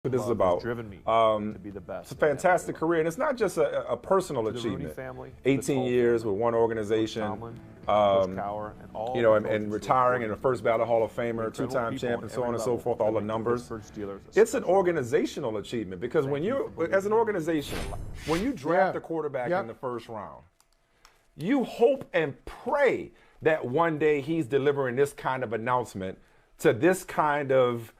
what this is about. Driven me to be the best. It's a fantastic career, and it's not just a personal achievement. Family, 18 years with one organization, and retiring in the first ballot Hall of Famer, two-time champion, so on and so forth, all the numbers. It's an organizational achievement because when you, as an organization, when you draft a quarterback in the first round, you hope and pray that one day he's delivering this kind of announcement to this kind of,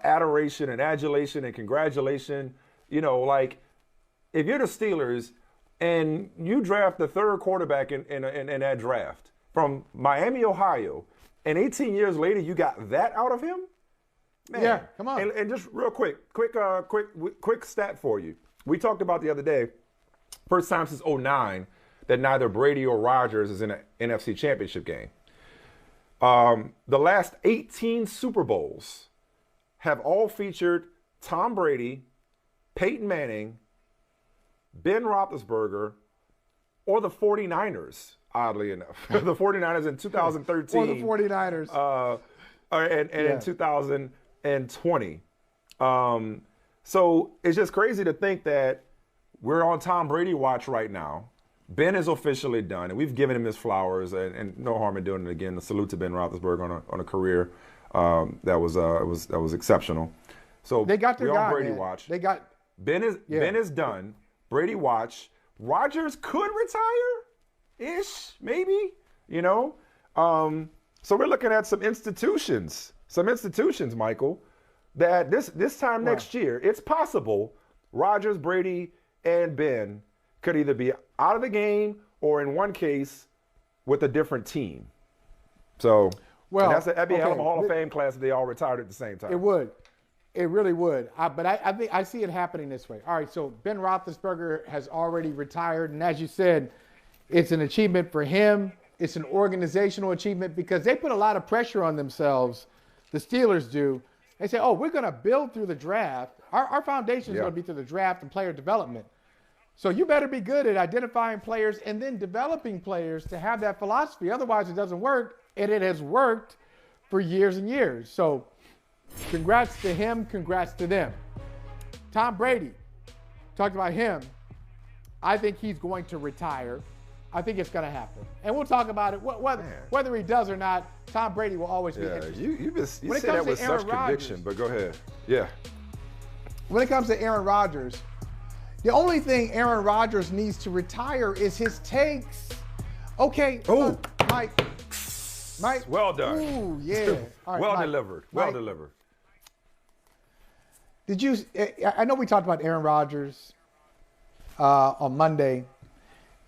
adoration and adulation and congratulation. Like if you're the Steelers and you draft the third quarterback in that draft from Miami, Ohio, and 18 years later you got that out of him, man. Yeah, come on. And just real quick stat for you. We talked about the other day, first time since 2009 that neither Brady or Rodgers is in an NFC Championship game. The last 18 Super Bowls have all featured Tom Brady, Peyton Manning, Ben Roethlisberger, or the 49ers, oddly enough. The 49ers in 2013. Or the 49ers. And in 2020. So it's just crazy to think that we're on Tom Brady watch right now. Ben is officially done, and we've given him his flowers, and no harm in doing it again. The salute to Ben Roethlisberger on a career that was exceptional. So they got their we're guy, on Brady man. watch. They got Ben is done. Brady watch. Rodgers could retire, maybe. So we're looking at some institutions, Michael, that this time next year, it's possible Rodgers, Brady, and Ben could either be out of the game or, in one case, with a different team. So, that'd be a hell of a Hall of Fame class if they all retired at the same time. It would. It really would. But I think I see it happening this way. All right, so Ben Roethlisberger has already retired, and as you said, it's an achievement for him. It's an organizational achievement because they put a lot of pressure on themselves. The Steelers do. They say, we're going to build through the draft. Our foundation is going to be through the draft and player development. So you better be good at identifying players and then developing players to have that philosophy. Otherwise, it doesn't work, and it has worked for years and years. So congrats to him. Congrats to them. Tom Brady, talked about him. I think he's going to retire. I think it's going to happen. And we'll talk about it. Whether he does or not, Tom Brady will always be interesting. You say that with such conviction, but go ahead. Yeah. When it comes to Aaron Rodgers, the only thing Aaron Rodgers needs to retire is his takes. Okay. Oh, Mike. Well done. Ooh, yeah. All right, well Mike. delivered. Mike, delivered. Did you? I know we talked about Aaron Rodgers on Monday.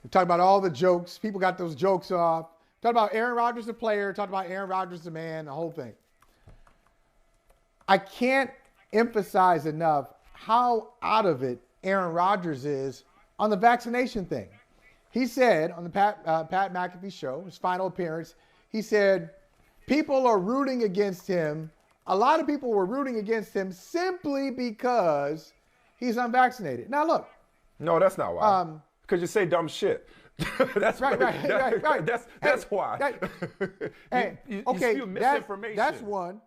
We talked about all the jokes. People got those jokes off. Talked about Aaron Rodgers, the player. Talked about Aaron Rodgers, the man. The whole thing. I can't emphasize enough how out of it Aaron Rodgers is on the vaccination thing. He said on the Pat McAfee show, his final appearance, he said, people are rooting against him. A lot of people were rooting against him simply because he's unvaccinated. Now, look. No, that's not why. Because you say dumb shit. That's right. That's why. You spew misinformation. That's one.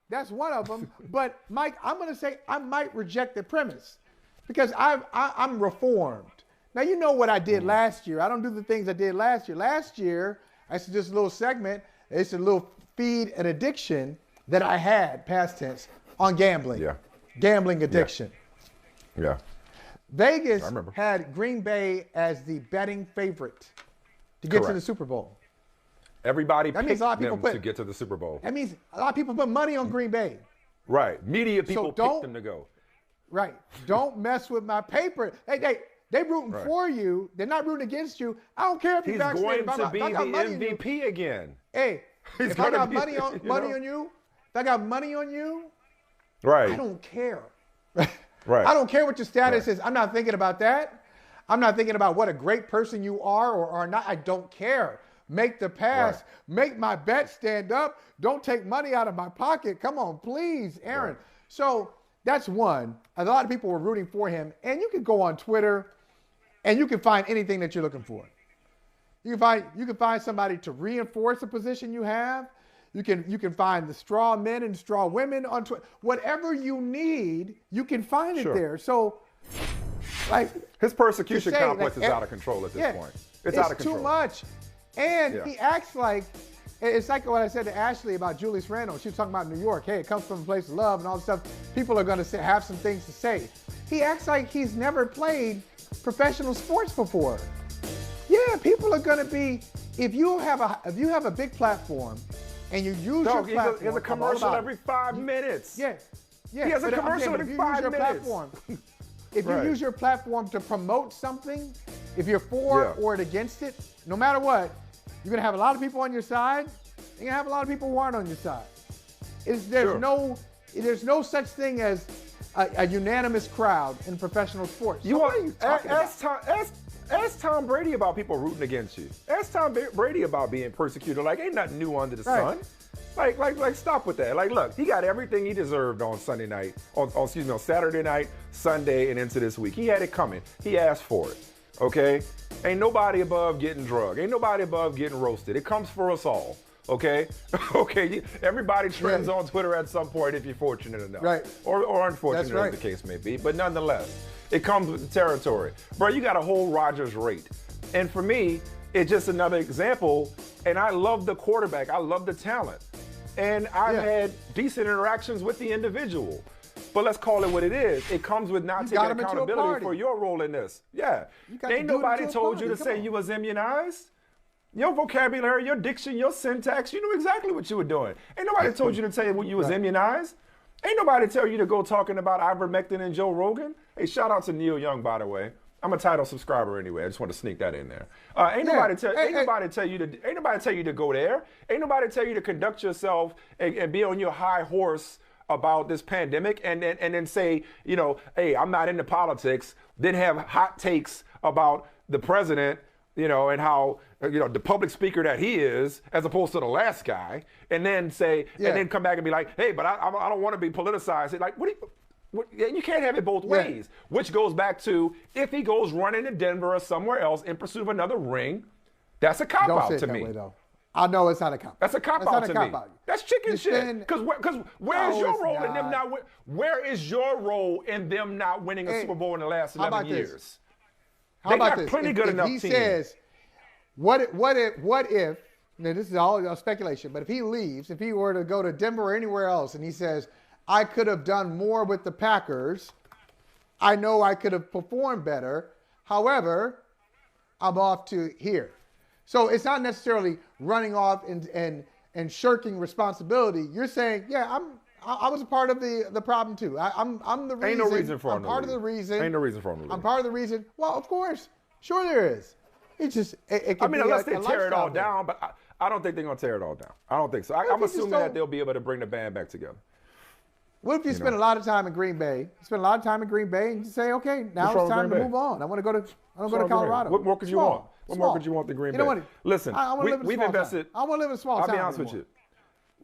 That's one of them. But, Mike, I'm going to say I might reject the premise because I'm reformed. Now, you know what I did last year. I don't do the things I did last year. Last year, I said this little segment. It's a little feed an addiction that I had, past tense, on gambling. Yeah. Gambling addiction. Yeah. Vegas had Green Bay as the betting favorite to get to the Super Bowl. Everybody picked them to get to the Super Bowl. That means a lot of people put money on Green Bay. Right. Media people picked them to go. Right. Don't mess with my paper. They rooting for you. They're not rooting against you. I don't care if you're vaccinated. He's going to be the MVP again. Hey, if I got money on you, if I got money on you, right? I don't care. Right. I don't care what your status is. I'm not thinking about that. I'm not thinking about what a great person you are or are not. I don't care. Make the pass. Right. Make my bet stand up. Don't take money out of my pocket. Come on, please, Aaron. Right. So that's one. A lot of people were rooting for him. And you can go on Twitter and you can find anything that you're looking for. You can find somebody to reinforce a position you have. You can find the straw men and straw women on Twitter. Whatever you need, you can find it there. So, like, his persecution complex is out of control at this point. It's out of control. It's too much. And he acts like, it's like what I said to Ashley about Julius Randle. She was talking about New York. Hey, it comes from a place of love and all this stuff. People are going to have some things to say. He acts like he's never played professional sports before. Yeah, people are going to be, if you have a big platform and you use your platform. He has a commercial every 5 minutes. Yeah. He has a commercial every 5 minutes. If you use your platform to promote something, if you're for or against it, no matter what, you're going to have a lot of people on your side. You're going to have a lot of people who aren't on your side. There's no such thing as a unanimous crowd in professional sports. Ask Tom Brady about people rooting against you. Ask Tom Brady about being persecuted. Like, ain't nothing new under the sun. Like, stop with that. Like, look, he got everything he deserved on Sunday night, on Saturday night, Sunday, and into this week. He had it coming. He asked for it. Okay? Ain't nobody above getting drugged. Ain't nobody above getting roasted. It comes for us all. Okay? Okay. Everybody trends on Twitter at some point if you're fortunate enough. Right. Or unfortunate, as the case may be. But nonetheless, it comes with the territory. Bro, you got a whole Rodgers rate. And for me, it's just another example. And I love the quarterback. I love the talent. And I've had decent interactions with the individual. But let's call it what it is. It comes with not taking accountability for your role in this. Yeah. Ain't nobody told you to say you was immunized. Your vocabulary, your diction, your syntax, you knew exactly what you were doing. Ain't nobody told you to tell you you was immunized. Ain't nobody tell you to go talking about ivermectin and Joe Rogan. Hey, shout out to Neil Young, by the way. I'm a title subscriber anyway. I just want to sneak that in there. Ain't nobody tell you to go there. Ain't nobody tell you to conduct yourself and be on your high horse about this pandemic and then say, hey, I'm not into politics. Then have hot takes about the president, and how, the public speaker that he is, as opposed to the last guy, and then say, and then come back and be like, hey, but I don't want to be politicized. Like, you can't have it both ways, which goes back to if he goes running to Denver or somewhere else in pursuit of another ring, that's a cop-out to me. I know it's not a cop. That's a cop-out to me. That's chicken shit. Because where's your role in them not winning? Where is your role in them not winning a Super Bowl in the last 11 years? How about this? Plenty good enough team. He says, what if, now this is all speculation, but if he leaves, if he were to go to Denver or anywhere else, and he says, I could have done more with the Packers, I know I could have performed better, however, I'm off to here. So it's not necessarily running off and shirking responsibility. You're saying, I was a part of the problem too. I'm the reason. Ain't no reason for him. I'm part of the reason. Ain't no reason for him to leave. I'm part of the reason. Well, of course, sure there is. It's just it can be unless they tear it all down, but I don't think they're gonna tear it all down. I don't think so. I'm assuming that they'll be able to bring the band back together. What if you spend a lot of time in Green Bay? You spend a lot of time in Green Bay and you say, okay, now it's time to move on. I want to go to Colorado. What more could you want? What more could you want than Green Bay? You know what? Listen, we've invested. I want to live in a small town. I'll be honest with you.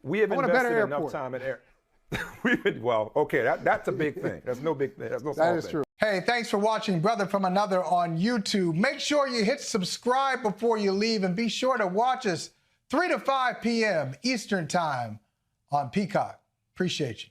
We have invested enough time in air. That's a big thing. That's no big thing. That's no small thing. That is true. Hey, thanks for watching Brother from Another on YouTube. Make sure you hit subscribe before you leave, and be sure to watch us 3 to 5 p.m. Eastern Time on Peacock. Appreciate you.